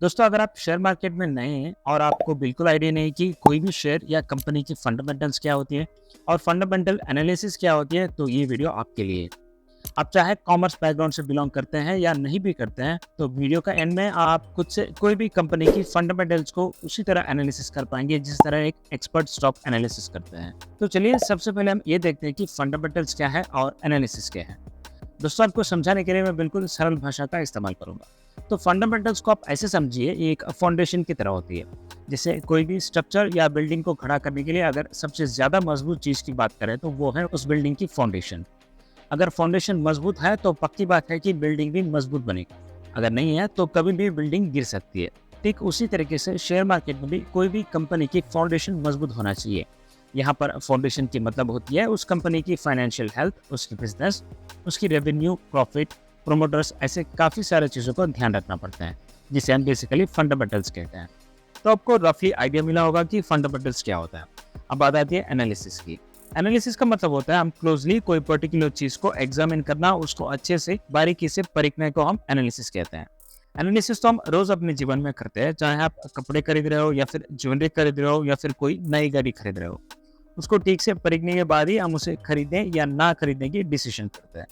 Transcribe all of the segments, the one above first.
दोस्तों, अगर आप शेयर मार्केट में नए हैं और आपको बिल्कुल आइडिया नहीं कि कोई भी शेयर या कंपनी की फंडामेंटल्स क्या होती है और फंडामेंटल एनालिसिस क्या होती है, तो ये वीडियो आपके लिए है। आप चाहे कॉमर्स बैकग्राउंड से बिलोंग करते हैं या नहीं भी करते हैं, तो वीडियो का एंड में आप खुद से कोई भी कंपनी की फंडामेंटल्स को उसी तरह एनालिसिस कर पाएंगे जिस तरह एक एक्सपर्ट स्टॉक एनालिसिस करते हैं। तो चलिए सबसे पहले हम ये देखते हैं कि फंडामेंटल्स क्या है और एनालिसिस क्या है। दोस्तों, आपको समझाने के लिए मैं बिल्कुल सरल भाषा का इस्तेमाल करूंगा। तो फंडामेंटल्स को आप ऐसे समझिए, ये एक फाउंडेशन की तरह होती है। जैसे कोई भी स्ट्रक्चर या बिल्डिंग को खड़ा करने के लिए अगर सबसे ज़्यादा मजबूत चीज़ की बात करें तो वो है उस बिल्डिंग की फाउंडेशन। अगर फाउंडेशन मजबूत है तो पक्की बात है कि बिल्डिंग भी मजबूत बनेगी। अगर नहीं है तो कभी भी बिल्डिंग गिर सकती है। ठीक उसी तरीके से शेयर मार्केट में भी कोई भी कंपनी की फाउंडेशन मजबूत होना चाहिए। यहाँ पर फाउंडेशन की मतलब होती है उस कंपनी की फाइनेंशियल हेल्थ, उसकी बिजनेस, उसकी रेवेन्यू, प्रॉफिट, प्रोमोटर्स, ऐसे काफ़ी सारे चीज़ों का ध्यान रखना पड़ता है, जिसे हम बेसिकली फंडामेंटल्स कहते हैं। तो आपको रफली आइडिया मिला होगा कि फंडामेंटल्स क्या होता है। अब बात आती है एनालिसिस की। एनालिसिस का मतलब होता है हम क्लोजली कोई पर्टिकुलर चीज़ को एग्जामिन करना, उसको अच्छे से बारीकी से परखने को हम एनालिसिस कहते हैं। एनालिसिस तो हम रोज अपने जीवन में करते हैं, चाहे आप कपड़े खरीद रहे हो या फिर ज्वेलरी खरीद रहे हो या फिर कोई नई गाड़ी खरीद रहे हो। उसको ठीक से परखने के बाद ही हम उसे खरीदें या ना खरीदने की डिसीजन करते हैं।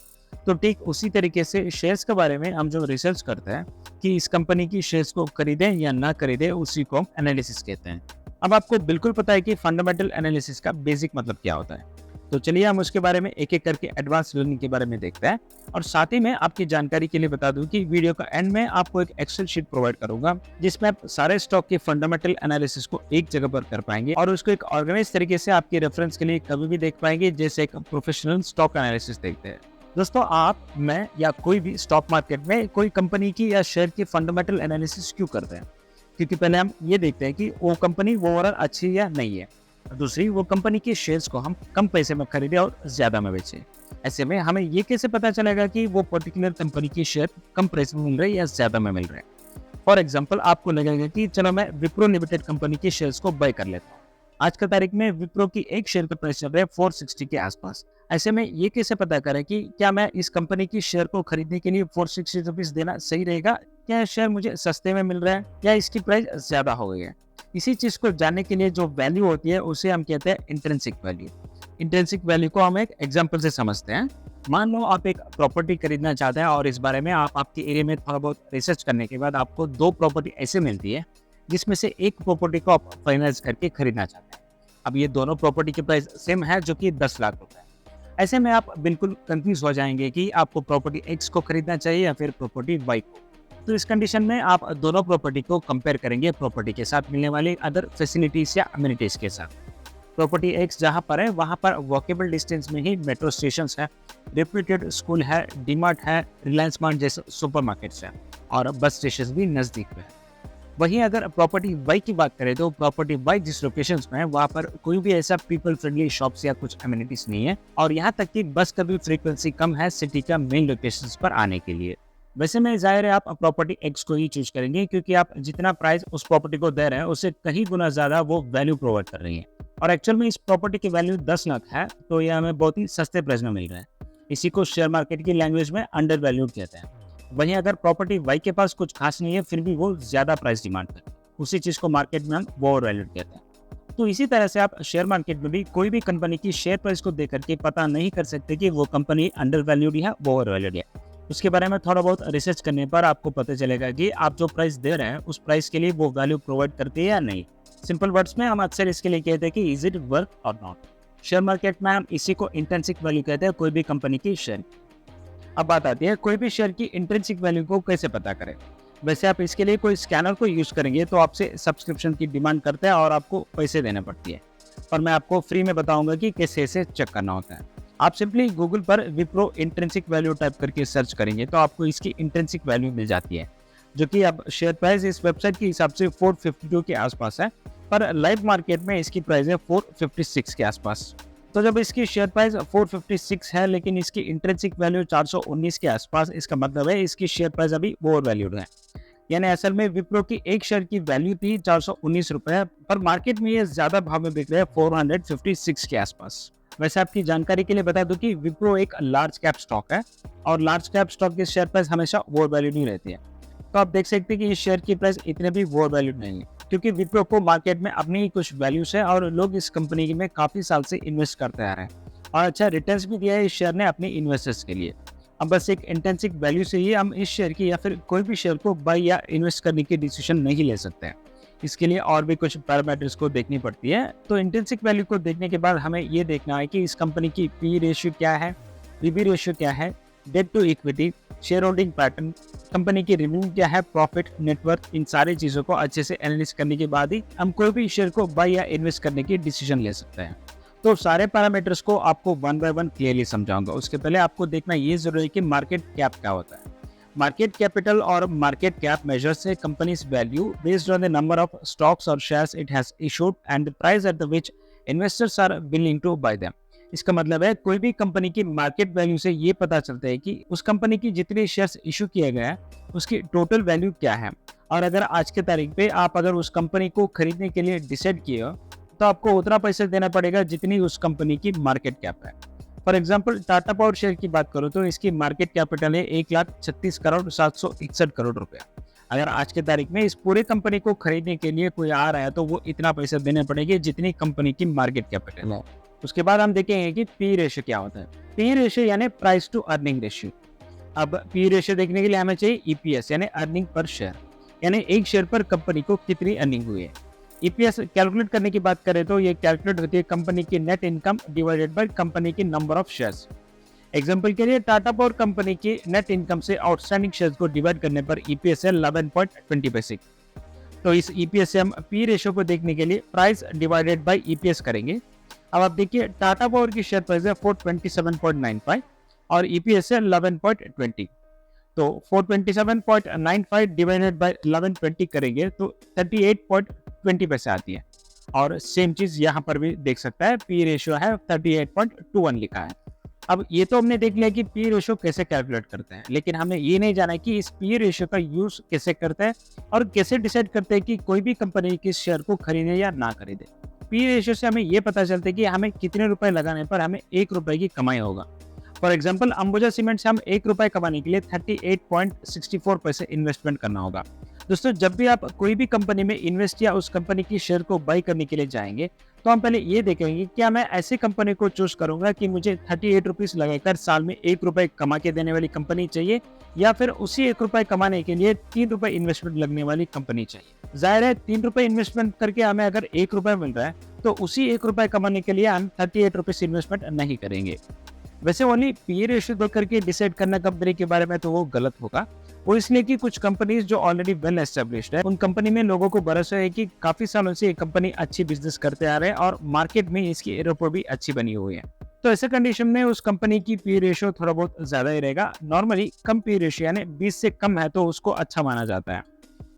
तो ठीक उसी तरीके से शेयर्स के बारे में हम जो रिसर्च करते हैं कि इस कंपनी की शेयर्स को खरीदें या ना खरीदें, उसी को हम एनालिसिस कहते हैं। अब आपको बिल्कुल पता है कि फंडामेंटल एनालिसिस का बेसिक मतलब क्या होता है। तो चलिए हम उसके बारे में एक एक करके एडवांस लर्निंग के बारे में देखते हैं। और साथ ही में आपकी जानकारी के लिए बता दूं कि वीडियो का एंड में आपको एक एक्सेल शीट प्रोवाइड करूंगा, जिसमें आप सारे स्टॉक के फंडामेंटल एनालिसिस को एक जगह पर कर पाएंगे और उसको एक ऑर्गेनाइज तरीके से आपके रेफरेंस के लिए कभी भी देख पाएंगे, जैसे एक प्रोफेशनल स्टॉक एनालिसिस देखते हैं। दोस्तों, आप, मैं या कोई भी स्टॉक मार्केट में कोई कंपनी की या शेयर की फंडामेंटल एनालिसिस क्यों करते हैं? क्योंकि पहले हम ये देखते हैं कि वो कंपनी ओवरऑल अच्छी है या नहीं है। दूसरी, वो कंपनी के शेयर्स को हम कम पैसे में खरीदें और ज़्यादा में बेचें। ऐसे में हमें ये कैसे पता चलेगा कि वो पर्टिकुलर कंपनी के शेयर कम प्राइस में मिल रहे हैं या ज़्यादा में मिल रहे हैं? फॉर एग्जाम्पल, आपको लगेगा कि चलो मैं विप्रो लिमिटेड कंपनी के शेयर्स को बाय कर लेता हूँ। आज का तारीख में विप्रो की एक शेयर का प्राइस चल रहा है 460 के आसपास। ऐसे में ये कैसे पता करें कि क्या मैं इस कंपनी की शेयर को खरीदने के लिए 460 रुपीज़ देना सही रहेगा, क्या यह शेयर मुझे सस्ते में मिल रहा है या इसकी प्राइस ज़्यादा हो गई है? इसी चीज़ को जानने के लिए जो वैल्यू होती है उसे हम कहते हैं इंट्रिंसिक वैल्यू। इंट्रिंसिक वैल्यू को हम एक एग्जांपल से समझते हैं। मान लो आप एक प्रॉपर्टी खरीदना चाहते हैं और इस बारे में आप आपके एरिया में थोड़ा बहुत रिसर्च करने के बाद आपको 2 प्रॉपर्टी ऐसे मिलती है, जिसमें से एक प्रॉपर्टी को आप फाइनेंस करके खरीदना चाहते हैं। अब ये दोनों प्रॉपर्टी के प्राइस सेम है, जो कि 10 लाख रुपए है। ऐसे में आप बिल्कुल कंफ्यूज हो जाएंगे कि आपको प्रॉपर्टी एक्स को खरीदना चाहिए या फिर प्रॉपर्टी वाई को। तो इस कंडीशन में आप दोनों प्रॉपर्टी को कंपेयर करेंगे प्रॉपर्टी के साथ मिलने वाली अदर फैसिलिटीज या अम्यूनिटीज के साथ। प्रॉपर्टी एक्स जहाँ पर है वहाँ पर वॉकेबल डिस्टेंस में ही मेट्रो स्टेशन है, रेप्यूटेड स्कूल है, डीमार्ट है, रिलायंस मार्ट जैसे सुपरमार्केट्स है और बस स्टेशन भी नज़दीक में है। वहीं अगर प्रॉपर्टी वाई की बात करें तो प्रॉपर्टी वाई जिस लोकेशन में है वहाँ पर कोई भी ऐसा पीपल फ्रेंडली शॉप्स या कुछ अम्यूनिटीज नहीं है और यहाँ तक कि बस का भी फ्रीक्वेंसी कम है सिटी का मेन लोकेशन पर आने के लिए। वैसे में जाहिर है आप प्रॉपर्टी एक्स को ही चूज करेंगे, क्योंकि आप जितना प्राइस उस प्रॉपर्टी को दे रहे हैं उससे कहीं गुना ज़्यादा वो वैल्यू प्रोवाइड कर रही है। और एक्चुअल में इस प्रॉपर्टी की वैल्यू 10 लाख है, तो ये हमें बहुत ही सस्ते प्राइस में मिल रहा है। इसी को शेयर मार्केट की लैंग्वेज में अंडर वैल्यूड कहते हैं। वहीं अगर प्रॉपर्टी वाई के पास कुछ खास नहीं है फिर भी वो ज़्यादा प्राइस डिमांड करती है, उसी चीज़ को मार्केट में हम ओवर वैल्यूड कहते हैं। तो इसी तरह से आप शेयर मार्केट में भी कोई भी कंपनी की शेयर प्राइस को देख करके पता नहीं कर सकते कि वो कंपनी अंडर वैल्यूड है, ओवर वैल्यूड है। उसके बारे में थोड़ा बहुत रिसर्च करने पर आपको पता चलेगा कि आप जो प्राइस दे रहे हैं उस प्राइस के लिए वो वैल्यू प्रोवाइड करती है या नहीं। सिंपल वर्ड्स में हम अक्सर इसके लिए कहते हैं कि इज इट वर्थ और नॉट। शेयर मार्केट में हम इसी को इंट्रिंसिक वैल्यू कहते हैं कोई भी कंपनी की शेयर। अब बात आती है कोई भी शेयर की इंट्रिंसिक वैल्यू को कैसे पता करें। वैसे आप इसके लिए कोई स्कैनर को यूज करेंगे तो आपसे सब्सक्रिप्शन की डिमांड करते हैं और आपको पैसे देने पड़ती है। और मैं आपको फ्री में बताऊंगा कि कैसे इसे चेक करना होता है। आप सिंपली गूगल पर विप्रो इंट्रिंसिक वैल्यू टाइप करके सर्च करेंगे तो आपको इसकी इंट्रिंसिक वैल्यू मिल जाती है, जो कि अब शेयर प्राइस इस वेबसाइट के हिसाब से 452 के आसपास है, पर लाइव मार्केट में इसकी प्राइस है 456 के आसपास। तो जब इसकी शेयर प्राइस 456 है लेकिन इसकी इंट्रिंसिक वैल्यू 419 के आसपास, इसका मतलब है इसकी शेयर प्राइस अभी ओवर वैल्यूड है। यानी असल में विप्रो की एक शेयर की वैल्यू थी 419 रुपए, पर मार्केट में ये ज्यादा भाव में बिक रहे हैं 456 के आसपास। वैसे आपकी जानकारी के लिए बता दूं कि विप्रो एक लार्ज कैप स्टॉक है और लार्ज कैप स्टॉक की शेयर प्राइस हमेशा ओवर वैल्यूड ही रहती है। तो आप देख सकते हैं कि इस शेयर की प्राइस इतने भी वो वैल्यू नहीं है, क्योंकि विप्रो को मार्केट में अपनी ही कुछ वैल्यूज है और लोग इस कंपनी में काफी साल से इन्वेस्ट करते आ रहे हैं और अच्छा रिटर्न्स भी दिया है इस शेयर ने अपने इन्वेस्टर्स के लिए। अब बस एक इंट्रिंसिक वैल्यू से ही हम इस शेयर की या फिर कोई भी शेयर को बाय या इन्वेस्ट करने की डिसीजन नहीं ले सकते हैं। इसके लिए और भी कुछ पैरामीटर्स को देखनी पड़ती है। तो इंट्रिंसिक वैल्यू को देखने के बाद हमें ये देखना है कि इस कंपनी की पी रेशियो क्या है, पीबी रेशियो क्या है, debt to equity, share holding pattern, company की रेवेन्यू क्या है, प्रॉफिट, नेटवर्थ, इन सारी चीज़ों को अच्छे से एनालिसिस करने के बाद ही हम कोई भी शेयर को बाय या इन्वेस्ट करने की डिसीजन ले सकते हैं। तो सारे पैरामीटर्स को आपको वन बाय वन क्लियरली समझाऊंगा। उसके पहले आपको देखना ये जरूरी है कि मार्केट कैप क्या होता है। मार्केट कैपिटल और मार्केट कैप मेजर्स है companies value based on the number of stocks और shares it has issued and the price at the which investors are willing to buy them. इसका मतलब है कोई भी कंपनी की मार्केट वैल्यू से ये पता चलता है कि उस कंपनी की जितने शेयर्स इशू किए गए हैं उसकी टोटल वैल्यू क्या है। और अगर आज के तारीख पे आप अगर उस कंपनी को खरीदने के लिए डिसाइड किए हो तो आपको उतना पैसा देना पड़ेगा जितनी उस कंपनी की मार्केट कैप है। For example Tata power share की बात करो तो इसकी मार्केट कैपिटल है 1,36,761 रुपया। अगर आज के तारीख में इस पूरे कंपनी को खरीदने के लिए कोई आ रहा है तो वो इतना पैसा देने पड़ेगा जितनी कंपनी की मार्केट कैपिटल है। उसके बाद हम देखेंगे कि पी रेशियो क्या होता है। पी रेशियो यानी प्राइस टू अर्निंग रेशियो। अब पी रेशियो देखने के लिए हमें चाहिए ईपीएस यानी अर्निंग पर शेयर, यानी एक शेयर पर कंपनी को कितनी अर्निंग हुई है। ईपीएस कैलकुलेट करने की बात करें तो ये कैलकुलेट होती है कंपनी की net income divided by company की नंबर ऑफ शेयर्स। एग्जांपल के लिए टाटा पावर कंपनी की नेट इनकम से आउटस्टैंडिंग शेयर्स को डिवाइड करने पर ईपीएस है 11.20 पैसे। तो इस ईपीएस से हम पी रेशियो को देखने के लिए प्राइस डिवाइडेड बाय ईपीएस करेंगे। अब आप देखिए टाटा पावर की शेयर प्राइस है 427.95 और ईपीएस है 11.20। तो 427.95 डिवाइडेड बाय 1120 करेंगे तो 38.20 पैसे आती है। और सेम चीज यहाँ पर भी देख सकता है, पी रेशियो है 38.21 लिखा है। अब ये तो हमने देख लिया कि पी रेशियो कैसे कैलकुलेट करते हैं, लेकिन हमें ये नहीं जाना कि इस पी रेशियो का यूज कैसे करते हैं और कैसे डिसाइड करते हैं कि कोई भी कंपनी के शेयर को खरीदे या ना खरीदे। पी रेशियो से हमें ये पता चलता है कि हमें कितने रुपए लगाने पर हमें 1 रुपए की कमाई होगा। फॉर एग्जाम्पल अंबुजा सीमेंट से हम 1 रुपए कमाने के लिए 38.64 पैसे इन्वेस्टमेंट करना होगा। दोस्तों जब भी आप कोई भी कंपनी में इन्वेस्ट या उस कंपनी की शेयर को बाई करने के लिए जाएंगे तो हम पहले ये देखेंगे क्या मैं ऐसी कंपनी को चूज करूंगा कि मुझे 38 रुपीज लगाकर साल में 1 रुपए कमा के देने वाली कंपनी चाहिए, या फिर उसी 1 रुपए कमाने के लिए 3 रुपए इन्वेस्टमेंट लगने वाली कंपनी चाहिए। जाहिर है 3 रुपए इन्वेस्टमेंट करके हमें अगर 1 रुपए मिल रहा है तो उसी 1 रुपए कमाने के लिए हम 38 रुपीज इन्वेस्टमेंट नहीं करेंगे। वैसे ओनली पी रेशियो दो करके डिसाइड करना कंपनी के बारे में तो वो गलत होगा। वो इसलिए कि कुछ कंपनीज जो ऑलरेडी वेल एस्टेब्लिश्ड है उन कंपनी में लोगों को भरोसा है कि काफी सालों से ये कंपनी अच्छी बिजनेस करते आ रहे हैं और मार्केट में इसकी रिपोर्ट भी अच्छी बनी हुई है। तो ऐसे कंडीशन में उस कंपनी की पी रेशियो थोड़ा बहुत ज्यादा ही रहेगा। नॉर्मली कम पी रेशियो यानी 20 से कम है तो उसको अच्छा माना जाता है।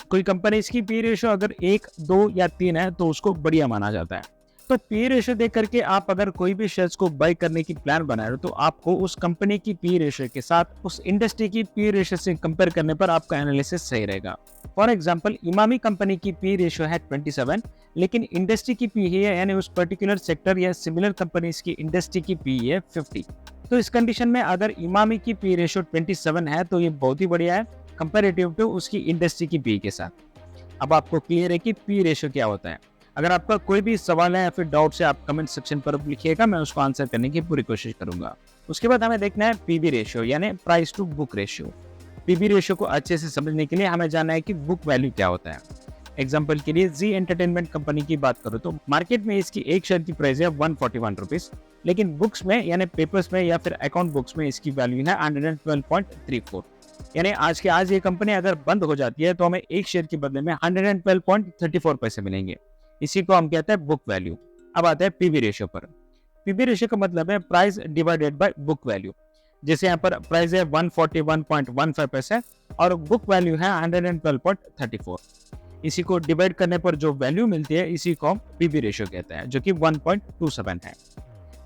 कोई कंपनी की पी रेशियो अगर 1, 2 या 3 है तो उसको बढ़िया माना जाता है। तो पी रेशियो देख करके आप अगर कोई भी शेयर्स को बाय करने की प्लान बना रहे हो तो आपको उस कंपनी की पी रेशियो के साथ उस इंडस्ट्री की पी रेशियो से कंपेयर करने पर आपका एनालिसिस सही रहेगा। फॉर एग्जांपल इमामी कंपनी की पी रेशियो है 27, लेकिन इंडस्ट्री की पी है यानी उस पर्टिकुलर सेक्टर या सिमिलर कंपनीज की इंडस्ट्री की पी है 50। तो इस कंडीशन में अगर इमामी की पी रेशियो 27 है तो ये बहुत ही बढ़िया है कंपेरेटिव टू उसकी इंडस्ट्री की पी के साथ। अब आपको क्लियर है कि पी रेशियो क्या होता है। अगर आपका कोई भी सवाल है या फिर डाउट है आप कमेंट सेक्शन पर लिखिएगा, मैं उसको आंसर करने की पूरी कोशिश करूंगा। उसके बाद हमें देखना है पीबी रेशियो यानी price to book ratio. PB ratio को अच्छे से समझने के लिए हमें जानना है कि बुक वैल्यू क्या होता है। एग्जाम्पल के लिए जी एंटरटेनमेंट कंपनी की बात करो तो मार्केट में इसकी एक शेयर की प्राइस है 141 रुपीज, लेकिन बुक्स में यानी पेपर्स में या फिर अकाउंट बुक्स में इसकी वैल्यू है 112.34। यानी आज के आज ये कंपनी अगर बंद हो जाती है तो हमें एक शेयर के बदले में 112.34 पैसे मिलेंगे। इसी को हम कहते हैं बुक वैल्यू। अब आता है पीवी रेशियो पर। पीवी रेशियो का मतलब है price divided by book value. जैसे यहाँ पर प्राइस है 141.15 पैसे और बुक वैल्यू है 112.34। इसी को डिवाइड करने पर जो वैल्यू मिलती है इसी को हम पीवी रेशियो कहते हैं, जो कि 1.27 है।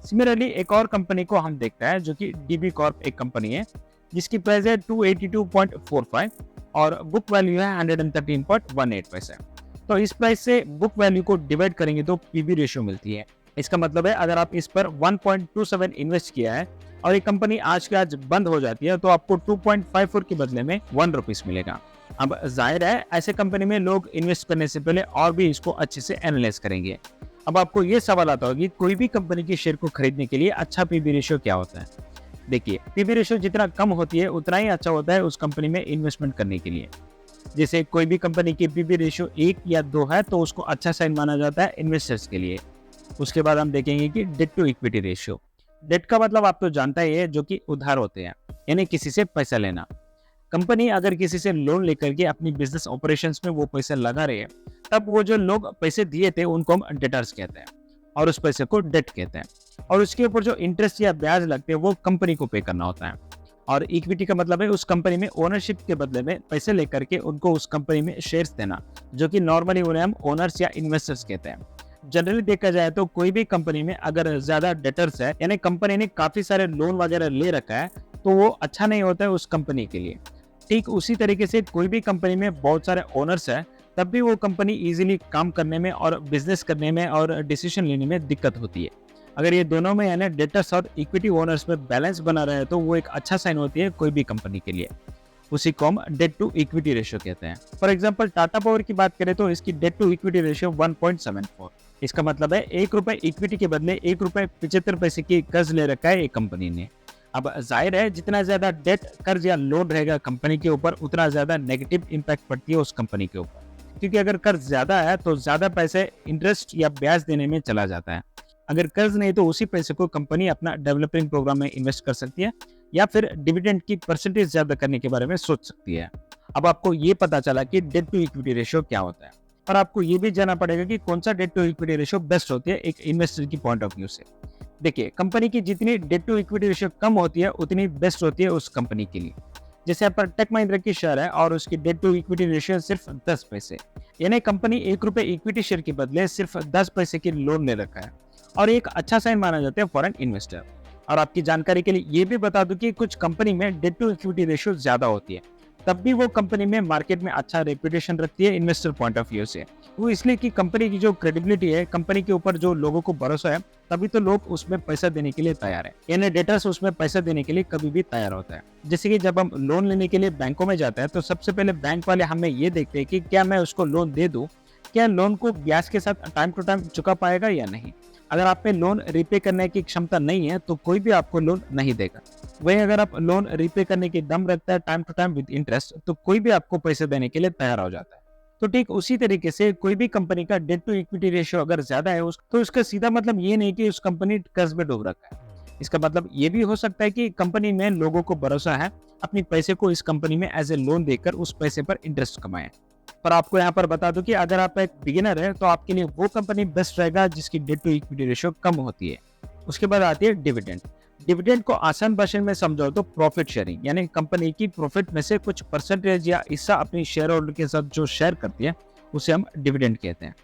सिमिलरली एक और कंपनी को हम देखते हैं जो कि डीबी कॉर्प एक कंपनी है जिसकी प्राइस है 282.45 और बुक वैल्यू है 113.18 पैसे। तो इस प्राइस से बुक वैल्यू को डिवाइड करेंगे तो पीवी रेशियो मिलती है। इसका मतलब है अगर आप इस पर 1.27 इन्वेस्ट किया है और ये कंपनी आज के आज बंद हो जाती है तो आपको 2.54 के बदले में 1 रुपीस मिलेगा। अब जाहिर है ऐसे कंपनी में लोग इन्वेस्ट करने से पहले और भी इसको अच्छे से एनालाइज करेंगे। अब आपको ये सवाल आता होगा कि कोई भी कंपनी की शेयर को खरीदने के लिए अच्छा पीबी रेशियो क्या होता है। देखिए, पीबी रेशियो जितना कम होती है उतना ही अच्छा होता है उस कंपनी में इन्वेस्टमेंट करने के लिए। जैसे कोई भी कंपनी की पीबी रेशियो 1 या 2 है तो उसको अच्छा साइन माना जाता है इन्वेस्टर्स के लिए। उसके बाद हम देखेंगे कि debt to equity ratio. Debt का मतलब आप तो जानता ही है, जो कि उधार होते हैं, यानी किसी से पैसा लेना। कंपनी अगर किसी से लोन लेकर के अपनी बिजनेस ऑपरेशंस में वो पैसा लगा रही है, तब वो जो लोग पैसे दिए थे उनको हम डेटर्स कहते हैं और उस पैसे को डेट कहते हैं। और उसके ऊपर जो इंटरेस्ट या ब्याज लगते हैं वो कंपनी को पे करना होता है। और इक्विटी का मतलब है उस कंपनी में ओनरशिप के बदले में पैसे लेकर के उनको उस कंपनी में शेयर्स देना, जो कि नॉर्मली उन्हें हम ओनर्स या इन्वेस्टर्स कहते हैं। जनरली देखा जाए तो कोई भी कंपनी में अगर ज्यादा डेटर्स है, यानी कंपनी ने काफी सारे लोन वगैरह ले रखा है, तो वो अच्छा नहीं होता है उस कंपनी के लिए। ठीक उसी तरीके से कोई भी कंपनी में बहुत सारे ओनर्स है, तब भी वो कंपनी इजीली काम करने में और बिजनेस करने में और डिसीजन लेने में दिक्कत होती है। अगर ये दोनों में यानी डेटर्स और इक्विटी ओनर्स में बैलेंस बना रहे तो वो एक अच्छा साइन होती है कोई भी कंपनी के लिए। उसी को हम डेट टू इक्विटी रेशियो कहते हैं। फॉर एग्जांपल टाटा पावर की बात करें तो इसकी डेट टू इक्विटी रेशियो 1.74। इसका मतलब है 1 रुपए इक्विटी के बदले 1 रुपए 75 पैसे की कर्ज ले रखा है एक कंपनी ने। अब जाहिर है जितना ज्यादा डेट, कर्ज या लोन रहेगा कंपनी के ऊपर, उतना ज्यादा नेगेटिव इम्पैक्ट पड़ती है उस कंपनी के ऊपर। क्योंकि अगर कर्ज ज्यादा है तो ज्यादा पैसे इंटरेस्ट या ब्याज देने में चला जाता है। अगर कर्ज नहीं तो उसी पैसे को कंपनी अपना डेवलपिंग प्रोग्राम में इन्वेस्ट कर सकती है या फिर डिविडेंड की परसेंटेज ज्यादा करने के बारे में सोच सकती है। अब आपको ये पता चला कि डेट टू इक्विटी रेशियो क्या होता है, और आपको ये भी जानना पड़ेगा कि कौन सा debt to equity ratio best होती है एक इन्वेस्टर की पॉइंट ऑफ व्यू से। देखिए, कंपनी की जितनी डेट टू इक्विटी रेशियो कम होती है उतनी बेस्ट होती है उस कंपनी के लिए। जैसे यहाँ पर टेक महिंद्रा की शेयर है और उसकी डेट टू इक्विटी रेशियो सिर्फ 10 पैसे, यानी कंपनी 1 रुपए इक्विटी शेयर के बदले सिर्फ 10 पैसे की लोन ले रखा है, और एक अच्छा साइन माना जाता है फॉरेन इन्वेस्टर। और आपकी जानकारी के लिए ये भी बता दूं कि कुछ कंपनी में डेट टू इक्विटी रेशियो ज्यादा होती है, तब भी वो कंपनी में मार्केट में अच्छा रेपुटेशन रखती है इन्वेस्टर पॉइंट ऑफ व्यू से। वो इसलिए कि कंपनी की जो क्रेडिबिलिटी है, कंपनी के ऊपर जो लोगों को भरोसा है, तभी तो लोग उसमें पैसा देने के लिए तैयार है, यानी डेटर्स उसमें पैसा देने के लिए कभी भी तैयार होता है। जैसे कि जब हम लोन लेने के लिए बैंकों में जाते हैं तो सबसे पहले बैंक वाले हमें ये देखते हैं कि क्या मैं उसको लोन दे दूं, क्या लोन को ब्याज के साथ टाइम टू टाइम चुका पाएगा या नहीं। अगर आप में लोन रीपे करने की क्षमता नहीं है तो कोई भी आपको लोन नहीं देगा। वहीं अगर आप लोन रीपे करने की दम रखता है time to time with interest, तो कोई भी आपको पैसे देने के लिए तैयार हो जाता है। तो ठीक उसी तरीके से कोई भी कंपनी का डेट टू इक्विटी रेशियो अगर ज्यादा है तो उसका सीधा मतलब ये नहीं कि उस कंपनी कर्ज में डूब रखा है। इसका मतलब ये भी हो सकता है कि कंपनी में लोगों को भरोसा है, अपने पैसे को इस कंपनी में एज ए लोन देकर उस पैसे पर इंटरेस्ट कमाएं। पर आपको यहाँ पर बता दूं कि अगर आप एक बिगिनर है तो आपके लिए वो कंपनी बेस्ट रहेगा जिसकी डेट टू इक्विटी रेशियो कम होती है। उसके बाद आती है डिविडेंड। डिविडेंड को आसान भाषा में समझाओ तो प्रॉफिट शेयरिंग, यानी कंपनी की प्रॉफिट में से कुछ परसेंटेज या हिस्सा अपनी शेयर होल्डर के साथ जो शेयर करती है उसे हम डिविडेंड कहते हैं।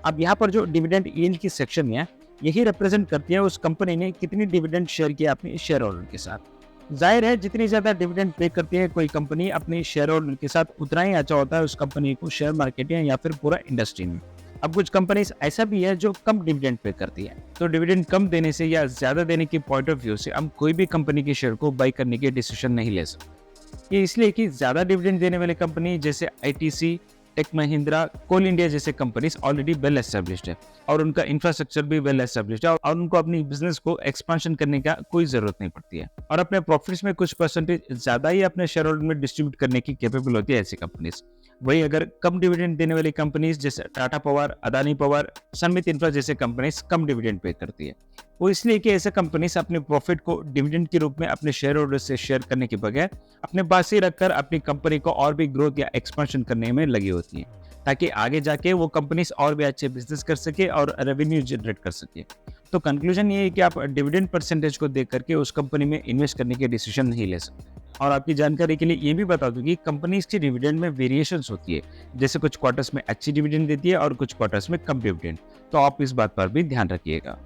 अब यहाँ पर जो डिविडेंड यील्ड की सेक्शन है, यही रिप्रेजेंट करती है उस कंपनी ने कितनी डिविडेंड शेयर किया अपनी शेयर होल्डर के साथ। जाहिर है जितनी ज्यादा डिविडेंड पे करती है कोई कंपनी अपनी शेयर होल्डर के साथ, उतना ही अच्छा होता है उस कंपनी को शेयर मार्केट या फिर पूरा इंडस्ट्री में। अब कुछ कंपनीज ऐसा भी है जो कम डिविडेंड पे करती है, तो डिविडेंड कम देने से या ज्यादा देने की पॉइंट ऑफ व्यू से हम कोई भी कंपनी के शेयर को बाई करने के डिसीजन नहीं ले सकते। ये इसलिए कि ज्यादा डिविडेंड देने वाली कंपनी जैसे आईटीसी, टेक महिंद्रा, कोल इंडिया जैसे कंपनीज ऑलरेडी वेल एस्टेब्लिश्ड है और उनका इंफ्रास्ट्रक्चर भी वेल एस्टेब्लिश्ड है, और उनको अपनी बिजनेस को एक्सपेंशन करने का कोई जरूरत नहीं पड़ती है, और अपने प्रॉफिट्स में कुछ परसेंटेज ज्यादा ही अपने शेयर होल्डर में डिस्ट्रीब्यूट करने की कैपेबल होती है ऐसी कंपनीज। वही अगर कम डिविडेंड देने वाली कंपनीज जैसे Tata Power, Adani Power, Sanmit Infra जैसे कंपनीज कम डिविडेंड पे करती है। वो इसलिए कि ऐसे कंपनीज अपने प्रॉफिट को डिविडेंड के रूप में अपने शेयर होल्डर से शेयर करने के बगैर अपने पास ही रखकर अपनी कंपनी को और भी ग्रोथ या एक्सपेंशन करने में लगी होती है, ताकि आगे जाके वो कंपनीज और भी अच्छे बिजनेस कर सके और रेवेन्यू जनरेट कर सके। तो कंक्लूजन ये है कि आप डिविडेंड परसेंटेज को देख करके उस कंपनी में इन्वेस्ट करने के डिसीजन नहीं ले सकते। और आपकी जानकारी के लिए ये भी बता दूं कि कंपनीज की डिविडेंड में वेरिएशंस होती है, जैसे कुछ क्वार्टर्स में अच्छी डिविडेंड देती है और कुछ क्वार्टर्स में कम डिविडेंड, तो आप इस बात पर भी ध्यान रखिएगा।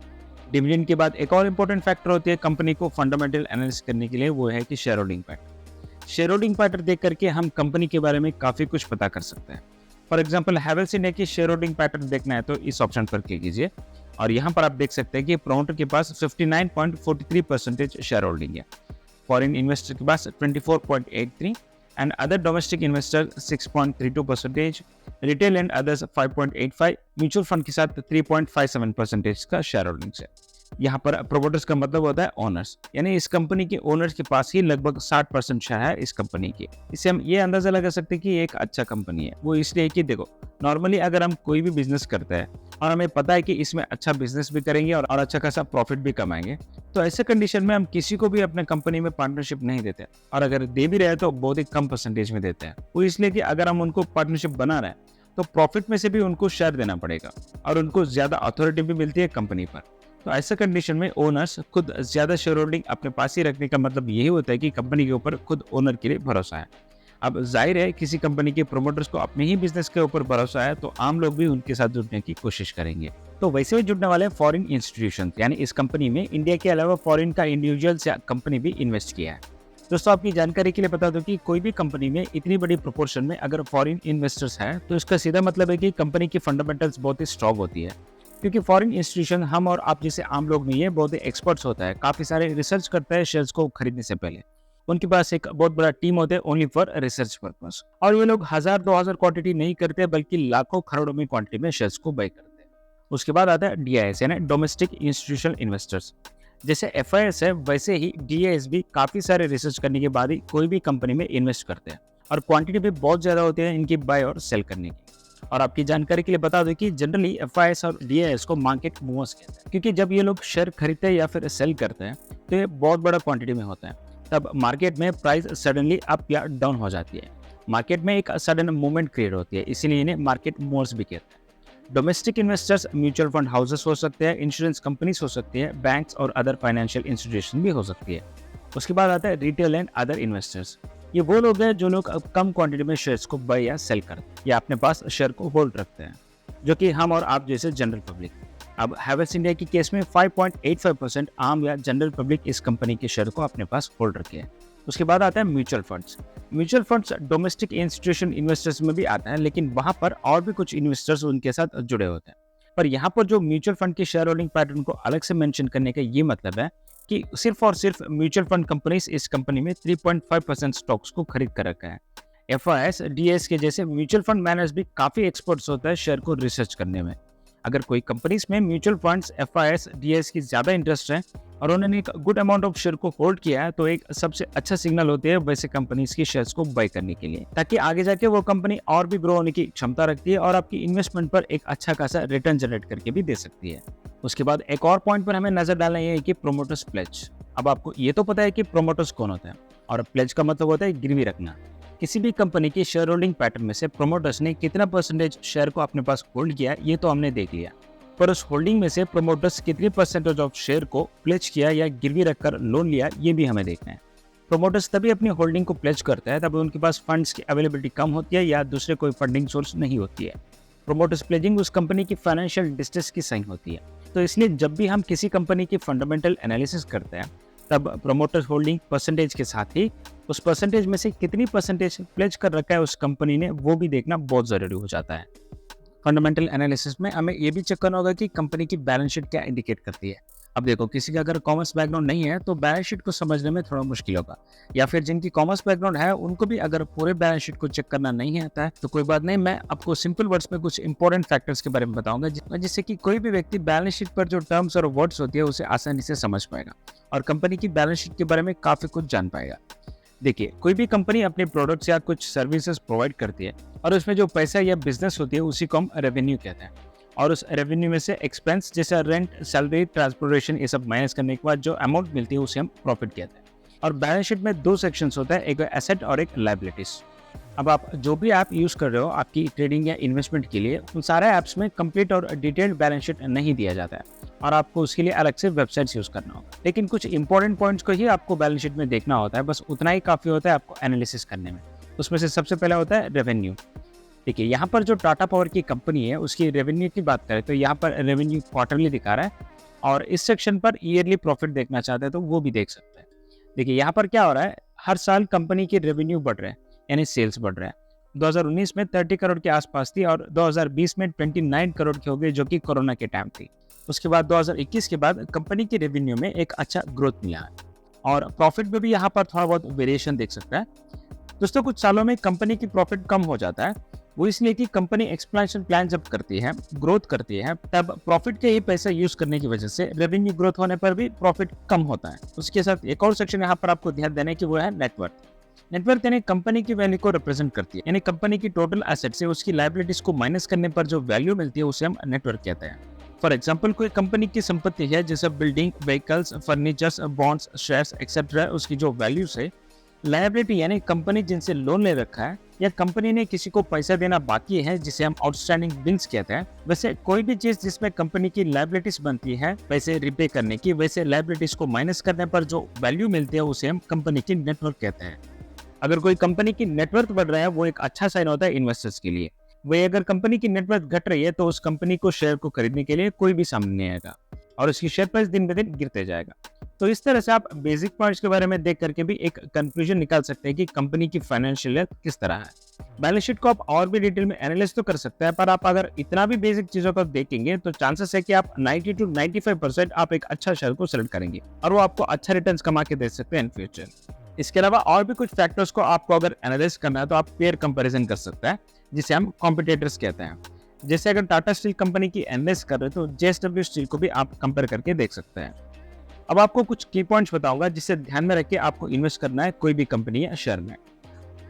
डिविडेंड के बाद एक और इम्पोर्टेंट फैक्टर होती है कंपनी को फंडामेंटल एनालिसिस करने के लिए, वो है कि share holding pattern. Share holding pattern देख करके हम कंपनी के बारे में काफी कुछ पता कर सकते हैं। फॉर एग्जाम्पल हैवेल्स इंडिया की शेयर होल्डिंग पैटर्न देखना है तो इस ऑप्शन पर क्लिक कीजिए, और यहाँ पर आप देख सकते हैं कि प्रमोटर के पास 59.43% शेयर होल्डिंग है, फॉरेन इन्वेस्टर के पास 24.83, and other domestic investors 6.32%, retail and others 5.85, mutual fund के साथ 3.57% का शेयर होल्डिंग्स है। यहाँ पर प्रोमोटर्स का मतलब होता है ओनर्स, यानी इस कंपनी के ओनर्स के पास ही लगभग 60% शेयर है इस कंपनी के। इससे हम ये अंदाजा लगा सकते हैं कि ये एक अच्छा कंपनी है। वो इसलिए कि देखो, नॉर्मली अगर हम कोई भी बिजनेस करते हैं और हमें पता है कि इसमें अच्छा बिजनेस भी करेंगे और अच्छा खासा प्रॉफिट भी कमाएंगे, तो ऐसे कंडीशन में हम किसी को भी अपने कंपनी में पार्टनरशिप नहीं देते, और अगर दे भी रहे हैं तो बहुत ही कम परसेंटेज में देते हैं। वो इसलिए कि अगर हम उनको पार्टनरशिप बना रहे हैं तो प्रॉफिट में से भी उनको शेयर देना पड़ेगा और उनको ज्यादा अथॉरिटी भी मिलती है कंपनी पर। तो ऐसे कंडीशन में ओनर्स खुद ज्यादा शेयर होल्डिंग अपने पास ही रखने का मतलब यही होता है कि कंपनी के ऊपर खुद ओनर के लिए भरोसा है। अब जाहिर है किसी कंपनी के प्रोमोटर्स को अपने ही बिजनेस के ऊपर भरोसा है, तो आम लोग भी उनके साथ जुड़ने की कोशिश करेंगे। तो वैसे भी जुड़ने वाले फॉरेन इंस्टीट्यूशन, यानी इस कंपनी में इंडिया के अलावा फॉरेन का इंडिविजुअल्स या कंपनी भी इन्वेस्ट किया है। दोस्तों, आपकी जानकारी के लिए बता दूं कि कोई भी कंपनी में इतनी बड़ी प्रोपोर्शन में अगर फॉरेन इन्वेस्टर्स हैं, तो इसका सीधा मतलब है कि कंपनी की फंडामेंटल्स बहुत ही स्ट्रॉन्ग होती है। क्योंकि फॉरेन इंस्टीट्यूशन हम और आप जैसे आम लोग नहीं है, बहुत ही एक्सपर्ट्स होता है, काफी सारे रिसर्च करता है शेयर्स को खरीदने से पहले। उनके पास एक बहुत बड़ा टीम होता है ओनली फॉर रिसर्च पर्पस, और ये लोग 1000-2000 क्वांटिटी नहीं करते बल्कि लाखों करोड़ों में क्वांटिटी में शेयर्स को बाय करते हैं। उसके बाद आता है DIS, यानी डोमेस्टिक इंस्टीट्यूशनल इन्वेस्टर्स। जैसे FIS है, वैसे ही DIS भी काफी सारे रिसर्च करने के बाद ही कोई भी कंपनी में इन्वेस्ट करते हैं, और क्वांटिटी भी बहुत ज्यादा होती है इनकी बाय और सेल करने की। और आपकी जानकारी के लिए बता दूं कि जनरली FIS और DIS को मार्केट मूवर्स कहते हैं, क्योंकि जब ये लोग शेयर खरीदते हैं या फिर सेल करते हैं तो ये बहुत बड़ा क्वांटिटी में होता है। तब मार्केट में प्राइस सडनली अप या डाउन हो जाती है, मार्केट में एक सडन मूवमेंट क्रिएट होती है, इसीलिए इन्हें मार्केट मूवर्स भी कहते हैं। Domestic investors mutual fund houses हो सकते हैं, इंश्योरेंस कंपनीज हो सकती है, बैंक्स और अदर फाइनेंशियल इंस्टीट्यूशन भी हो सकती है। उसके बाद आता है रिटेल एंड अदर इन्वेस्टर्स। ये वो लोग हैं जो लोग कम क्वांटिटी में शेयर्स को बाय या सेल करते हैं या अपने पास शेयर को होल्ड रखते हैं, जो कि हम और आप जैसे जनरल पब्लिक। अब हैवेल्स इंडिया की केस में 5.85% आम या जनरल पब्लिक इस कंपनी के शेयर को अपने पास होल्ड रखे हैं। उसके बाद आता है mutual funds. Mutual funds domestic institution investors में भी आता है, लेकिन वहां पर और भी कुछ इन्वेस्टर्स उनके साथ जुड़े होते हैं। पर यहाँ पर जो म्यूचुअल फंड की शेयर होल्डिंग पैटर्न को अलग से मेंशन करने का ये मतलब है कि सिर्फ और सिर्फ म्यूचुअल फंड कंपनीज इस कंपनी में 3.5% स्टॉक्स को खरीद कर रखा है। FIS, DIS के जैसे म्यूचुअल फंड मैनेजर्स भी काफी एक्सपर्ट्स होता है शेयर को रिसर्च करने में। अगर कोई कंपनीज में म्यूचुअल फंड्स FIS, DIS की ज्यादा इंटरेस्ट है और उन्होंने एक गुड अमाउंट ऑफ शेयर को होल्ड किया है, तो एक सबसे अच्छा सिग्नल होती है वैसे कंपनीज की शेयर्स को बाय करने के लिए, ताकि आगे जाके वो कंपनी और भी ग्रो होने की क्षमता रखती है और आपकी इन्वेस्टमेंट पर एक अच्छा खासा रिटर्न जनरेट करके भी दे सकती है। उसके बाद एक और पॉइंट पर हमें नजर डालना है कि प्रोमोटर्स प्लेज। अब आपको ये तो पता है कि प्रोमोटर्स कौन होता है, और प्लेज का मतलब होता है गिरवी रखना। किसी भी कंपनी की शेयर होल्डिंग पैटर्न में से प्रोमोटर्स ने कितना परसेंटेज शेयर को अपने पास होल्ड किया, ये तो हमने देख लिया, पर उस होल्डिंग में से प्रोमोटर्स कितनी परसेंटेज ऑफ शेयर को प्लेज किया या गिरवी रखकर लोन लिया, ये भी हमें देखना है। प्रोमोटर्स तभी अपनी होल्डिंग को प्लेज करते हैं तब उनके पास फंड्स की अवेलेबिलिटी कम होती है या दूसरे कोई फंडिंग सोर्स नहीं होती है। प्रोमोटर्स प्लेजिंग उस कंपनी की फाइनेंशियल डिस्ट्रेस की साइन होती है। तो इसलिए जब भी हम किसी कंपनी की फंडामेंटल एनालिसिस करते हैं, तब प्रोमोटर्स होल्डिंग परसेंटेज के साथ ही उस परसेंटेज में से कितनी परसेंटेज प्लेज कर रखा है उस कंपनी ने, वो भी देखना बहुत जरूरी हो जाता है। फंडामेंटल एनालिसिस में हमें ये भी चेक करना होगा कि कंपनी की बैलेंस शीट क्या इंडिकेट करती है। अब देखो, किसी का अगर कॉमर्स बैकग्राउंड नहीं है तो बैलेंस शीट को समझने में थोड़ा मुश्किल होगा, या फिर जिनकी कॉमर्स बैकग्राउंड है उनको भी अगर पूरे बैलेंस शीट को चेक करना नहीं आता है तो कोई बात नहीं, मैं आपको सिंपल वर्ड्स में कुछ इंपॉर्टेंट फैक्टर्स के बारे में बताऊंगा, जिससे कि कोई भी व्यक्ति बैलेंस शीट पर जो टर्म्स और वर्ड्स होती है उसे आसानी से समझ पाएगा और कंपनी की बैलेंस शीट के बारे में काफी कुछ जान पाएगा। देखिए, कोई भी कंपनी अपने प्रोडक्ट्स या कुछ सर्विसेज प्रोवाइड करती है और उसमें जो पैसा या बिजनेस होती है उसी को हम रेवेन्यू कहते हैं, और उस रेवेन्यू में से एक्सपेंस जैसे रेंट, सैलरी, ट्रांसपोर्टेशन, ये सब माइनस करने के बाद जो अमाउंट मिलती है उसे हम प्रॉफिट कहते हैं। और बैलेंस शीट में दो सेक्शंस होता है, एक एसेट और एक लायबिलिटीज। अब आप जो भी ऐप यूज कर रहे हो आपकी ट्रेडिंग या इन्वेस्टमेंट के लिए, उन सारे ऐप्स में कंप्लीट और डिटेल्ड बैलेंस शीट नहीं दिया जाता है और आपको उसके लिए अलग से वेबसाइट्स यूज करना होगा। लेकिन कुछ इंपॉर्टेंट पॉइंट्स को ही आपको बैलेंस शीट में देखना होता है, बस उतना ही काफी होता है आपको एनालिसिस करने में। उसमें से सबसे पहला होता है रेवेन्यू। देखिए, यहाँ पर जो टाटा पावर की कंपनी है उसकी रेवेन्यू की बात करें तो यहाँ पर रेवेन्यू क्वार्टरली दिखा रहा है, और इस सेक्शन पर ईयरली प्रॉफिट देखना चाहते हैं तो वो भी देख सकते हैं। देखिए, यहाँ पर क्या हो रहा है, हर साल कंपनी की रेवेन्यू बढ़ रहा है, यानी सेल्स बढ़ रहा है। 2019 में 30 करोड़ के आसपास थी और 2020 में 29 करोड़ की हो गई, जो कि कोरोना के टाइम थी। उसके बाद 2021 के बाद कंपनी की रेवेन्यू में एक अच्छा ग्रोथ मिला है, और प्रॉफिट में भी यहाँ पर थोड़ा बहुत वेरिएशन देख सकता है। दोस्तों कुछ सालों में कंपनी की प्रॉफिट कम हो जाता है, वो इसलिए कि कंपनी एक्सपेंशन प्लान जब करती है, ग्रोथ करती है, तब प्रॉफिट के ही पैसा यूज करने की वजह से रेवेन्यू ग्रोथ होने पर भी प्रॉफिट कम होता है। उसके साथ एक और सेक्शन यहाँ पर आपको ध्यान देने की वो है नेटवर्थ। नेटवर्थ यानी कंपनी की वैल्यू को रिप्रेजेंट करती है, यानी कंपनी की टोटल एसेट से उसकी लायबिलिटीज को माइनस करने पर जो वैल्यू मिलती है उसे हम नेटवर्थ कहते हैं। फॉर एग्जाम्पल कोई कंपनी की संपत्ति है जैसे building, vehicles, furnitures, bonds, shares etcetera, उसकी जो वैल्यूज है। लायबिलिटी यानी कंपनी जिनसे लोन ले रखा है या कंपनी ने किसी को पैसा देना बाकी है जिसे हम आउटस्टैंडिंग बिल्स कहते हैं। वैसे कोई भी चीज जिसमें कंपनी की लायबिलिटीज बनती है पैसे रिपे करने की, वैसे लायबिलिटीज को माइनस करने पर जो वैल्यू मिलती है उसे हम कंपनी की नेटवर्थ कहते हैं। अगर कोई कंपनी की नेटवर्थ बढ़ रहा है वो एक अच्छा साइन होता है इन्वेस्टर्स के लिए। वही अगर कंपनी की नेटवर्थ घट रही है तो उस कंपनी को शेयर को खरीदने के लिए कोई भी सामने नहीं आएगा और उसकी शेयर प्राइस दिन ब दिन गिरते जाएगा। तो इस तरह से आप बेसिक पॉइंट्स के बारे में देख करके भी एक कंक्लूजन निकाल सकते हैं कि कंपनी की फाइनेंशियल हेल्थ किस तरह है। बैलेंस शीट को आप और भी डिटेल में एनालाइज तो कर सकते हैं, पर आप अगर इतना भी बेसिक चीजों को देखेंगे तो चांसेस है कि आप 90 to 95% आप एक अच्छा शेयर को सेलेक्ट करेंगे और वो आपको अच्छा रिटर्न्स कमा के दे सकते हैं इन फ्यूचर। इसके अलावा और भी कुछ फैक्टर्स को आपको अगर एनालाइज करना है तो आप पेयर कंपैरिजन कर सकते हैं, जिसे हम कॉम्पिटिटर्स कहते हैं। जैसे अगर टाटा स्टील कंपनी की एनालाइज कर रहे हैं तो जेएसडब्ल्यू स्टील को भी आप कंपेयर करके देख सकते हैं। अब आपको कुछ की पॉइंट्स बताऊंगा जिसे ध्यान में रख के आपको इन्वेस्ट करना है कोई भी कंपनी या शेयर में।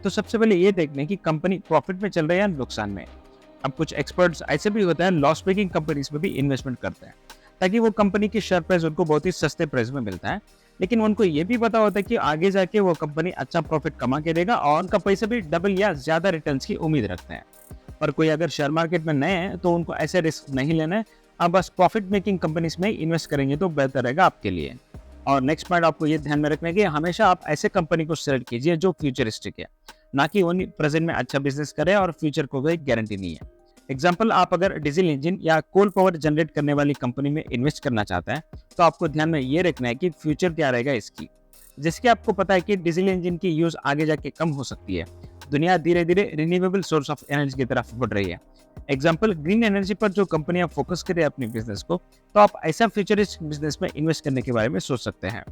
तो सबसे पहले ये देखने की कंपनी प्रॉफिट में चल रही है या नुकसान में। अब कुछ एक्सपर्ट्स ऐसे भी होते हैं लॉस मेकिंग कंपनीज में भी इन्वेस्टमेंट करते हैं ताकि वो कंपनी की शेयर प्राइस उनको बहुत ही सस्ते प्राइस में मिलता है, लेकिन उनको ये भी पता होता है कि आगे जाके वो कंपनी अच्छा प्रॉफिट कमा के देगा और उनका पैसा भी डबल या ज्यादा रिटर्न्स की उम्मीद रखते हैं। पर कोई अगर शेयर मार्केट में नए हैं तो उनको ऐसे रिस्क नहीं लेना है, आप बस प्रॉफिट मेकिंग कंपनीज में इन्वेस्ट करेंगे तो बेहतर रहेगा आपके लिए। और नेक्स्ट पॉइंट आपको ये ध्यान में रखना है कि हमेशा आप ऐसे कंपनी को सेलेक्ट कीजिए जो फ्यूचरिस्टिक है, ना कि ओनली प्रेजेंट में अच्छा बिजनेस करे और फ्यूचर को कोई गारंटी नहीं है। एग्जाम्पल, आप अगर डीजल इंजन या कोल पावर जनरेट करने वाली कंपनी में इन्वेस्ट करना चाहते हैं तो आपको ध्यान में ये रखना है कि फ्यूचर क्या रहेगा इसकी। जैसे कि आपको पता है कि डीजल इंजन की यूज आगे जाके कम हो सकती है, दुनिया धीरे धीरे रिन्यूएबल सोर्स ऑफ एनर्जी की तरफ बढ़ रही है। एग्जाम्पल, ग्रीन एनर्जी पर जो कंपनियां फोकस करें अपने बिजनेस को, तो आप ऐसा फ्यूचरिस्ट बिजनेस में इन्वेस्ट करने के बारे में सोच सकते हैं।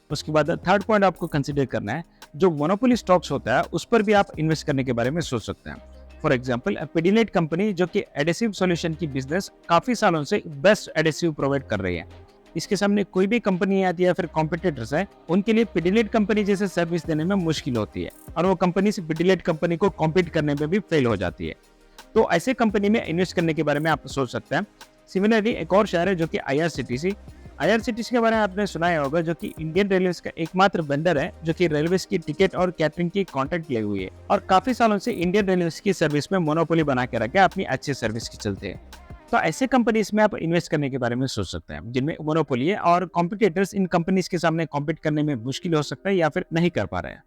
उसके बाद थर्ड पॉइंट आपको कंसिडर करना है, जो मोनोपोली स्टॉक्स होता है उस पर भी आप इन्वेस्ट करने के बारे में सोच सकते हैं। फॉर एग्जाम्पल, पिडिलाइट कंपनी जो कि एडेसिव सॉल्यूशन की बिजनेस काफी सालों से बेस्ट एडेसिव प्रोवाइड कर रही है। इसके सामने कोई भी कंपनी आती है या फिर कॉम्पिटिटर्स है, उनके लिए पिडिलाइट कंपनी जैसे सर्विस देने में मुश्किल होती है और वो कंपनी से पिडिलाइट कंपनी को कॉम्पीट करने में भी फेल हो जाती है। तो ऐसे कंपनी में इन्वेस्ट करने के बारे में आप सोच सकते हैं। सिमिलरली एक और शेयर है जो कि आईआरसीटीसी। आईआरसीटीसी के बारे में आपने सुना ही होगा, जो कि इंडियन रेलवे का एकमात्र वेंडर है जो कि रेलवे की टिकट और कैटरिंग की कॉन्ट्रैक्ट ली हुई है और काफी सालों से इंडियन रेलवे की सर्विस में मोनोपोली बना के रखे अपनी अच्छी सर्विस के चलते हैं। तो ऐसे कंपनीज में आप इन्वेस्ट करने के बारे में सोच सकते हैं जिनमें मोनोपोली है और कॉम्पिटिटर्स इन कंपनीज के सामने कॉम्पीट करने में मुश्किल हो सकता है या फिर नहीं कर पा रहे हैं।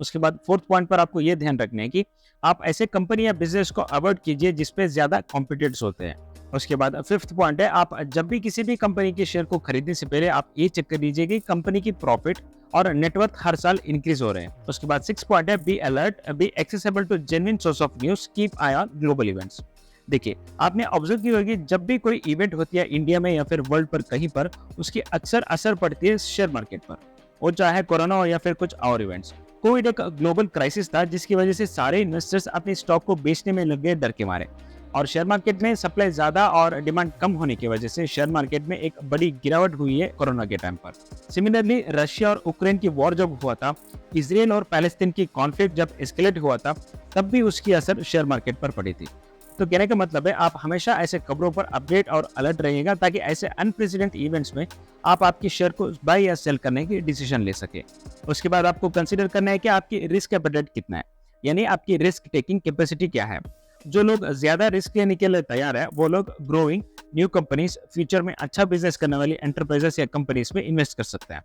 उसके बाद फोर्थ पॉइंट पर आपको यह ध्यान रखना है कि आप ऐसे कंपनी या बिजनेस को अवॉइड कीजिए जिसपे ज्यादा कॉम्पिटिटर्स होते हैं। उसके बाद फिफ्थ पॉइंट है, आप जब भी किसी भी कंपनी के शेयर को खरीदने से पहले आप ये चेक कर लीजिए कि कंपनी की प्रॉफिट और नेटवर्थ हर साल इंक्रीज हो रहे हैं। उसके बाद सिक्स पॉइंट है, be alert, be accessible to genuine source of news, keep eye on global events. देखिए, आपने ऑब्जर्व की होगी जब भी कोई इवेंट होती है इंडिया में या फिर वर्ल्ड पर कहीं पर, उसकी अक्सर असर पड़ती है शेयर मार्केट पर, वो चाहे कोरोना हो या फिर कुछ और इवेंट्स। कोविड एक ग्लोबल क्राइसिस था जिसकी वजह से सारे इन्वेस्टर्स अपने स्टॉक को बेचने में लग गए डर के मारे, और शेयर मार्केट में सप्लाई ज्यादा और डिमांड कम होने की वजह से शेयर मार्केट में एक बड़ी गिरावट हुई है कोरोना के टाइम पर। सिमिलरली रशिया और यूक्रेन की वॉर जब हुआ था, इजराइल और पैलेस्तीन की कॉन्फ्लिक्ट जब एस्केलेट हुआ था, तब भी उसकी असर शेयर मार्केट पर पड़ी थी। तो कहने का मतलब है, आप हमेशा ऐसे खबरों पर अपडेट और अलर्ट रहिएगा ताकि ऐसे अनप्रेसिडेंट इवेंट्स में आप आपकी शेयर को बाय या सेल करने की डिसीजन ले सके। उसके बाद आपको कंसीडर करना है कि आपकी रिस्क एपेटाइट कितना है, यानी आपकी रिस्क टेकिंग कैपेसिटी क्या है। जो लोग ज्यादा रिस्क लेने के लिए तैयार है वो लोग ग्रोइंग न्यू कंपनीज, फ्यूचर में अच्छा बिजनेस करने वाली एंटरप्राइजेस या कंपनीज में इन्वेस्ट कर सकते हैं।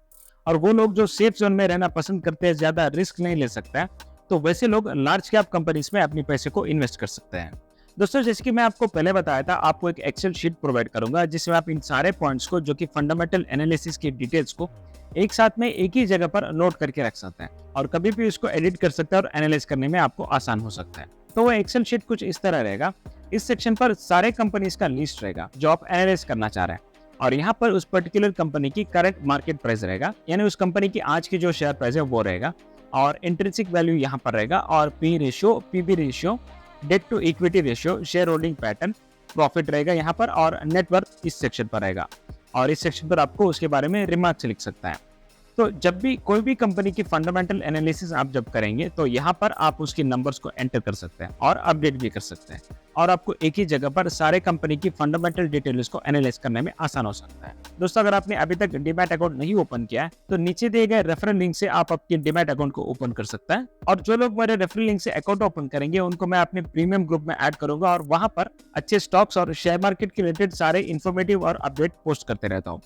और वो लोग जो सेफ जोन में रहना पसंद करते हैं, ज्यादा रिस्क नहीं ले सकते हैं, तो वैसे लोग लार्ज कैप कंपनीज में अपने पैसे को इन्वेस्ट कर सकते हैं। दोस्तों, जैसे कि मैं आपको पहले बताया था, आपको एक एक्सेल शीट प्रोवाइड करूंगा जिसमें आप इन सारे पॉइंट्स को, जो कि फंडामेंटल एनालिसिस की डिटेल्स को एक साथ में एक ही जगह पर नोट करके रख सकते हैं और कभी भी उसको एडिट कर सकते हैं और एनालाइज करने में आपको आसान हो सकता है। तो वो एक्सेल शीट कुछ इस तरह रहेगा। इस सेक्शन पर सारे कंपनीज का लिस्ट रहेगा जो आप एनालाइज करना चाह रहे हैं, और यहाँ पर उस पर्टिकुलर कंपनी की करंट मार्केट प्राइस रहेगा, यानी उस कंपनी की आज की जो शेयर प्राइस है वो रहेगा। और इंट्रिंसिक वैल्यू यहाँ पर रहेगा, और P ratio, PB ratio, debt to equity ratio, share holding pattern, profit रहेगा यहाँ पर, और नेटवर्थ इस सेक्शन पर रहेगा। और इस सेक्शन पर आपको उसके बारे में रिमार्क्स लिख सकता है। तो जब भी कोई भी कंपनी की फंडामेंटल एनालिसिस आप जब करेंगे तो यहाँ पर आप उसके नंबर्स को एंटर कर सकते हैं और अपडेट भी कर सकते हैं, और आपको एक ही जगह पर सारे कंपनी की फंडामेंटल डिटेल्स को एनालाइज करने में आसान हो सकता है। दोस्तों, अगर आपने अभी तक डीमैट अकाउंट नहीं ओपन किया है तो नीचे दिए गए रेफरल लिंक से आप अपने डीमैट अकाउंट को ओपन कर सकते हैं, और जो लोग मेरे रेफरल लिंक से अकाउंट ओपन करेंगे उनको मैं अपने प्रीमियम ग्रुप में ऐड करूंगा, और वहां पर अच्छे स्टॉक्स और शेयर मार्केट के रिलेटेड सारे इन्फॉर्मेटिव और अपडेट पोस्ट करते रहता हूँ।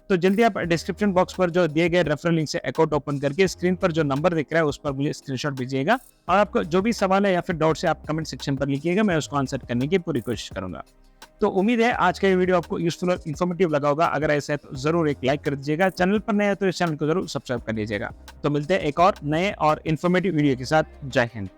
तो जल्दी आप डिस्क्रिप्शन बॉक्स पर जो दिए गए रेफरल लिंक से अकाउंट ओपन करके स्क्रीन पर जो नंबर दिख रहा है उस पर मुझे स्क्रीनशॉट भेजिएगा, और आपको जो भी सवाल है या फिर डाउट है आप कमेंट सेक्शन पर लिखिएगा, मैं उसको आंसर करने की पूरी कोशिश करूंगा। तो उम्मीद है आज का ये वीडियो आपको यूजफुल और इन्फॉर्मेटिव लगा होगा। अगर ऐसा है तो जरूर एक लाइक कर दीजिएगा, चैनल पर नए है तो इस चैनल को जरूर सब्सक्राइब कर लीजिएगा। तो मिलते हैं एक और नए और इन्फॉर्मेटिव वीडियो के साथ। जय हिंद।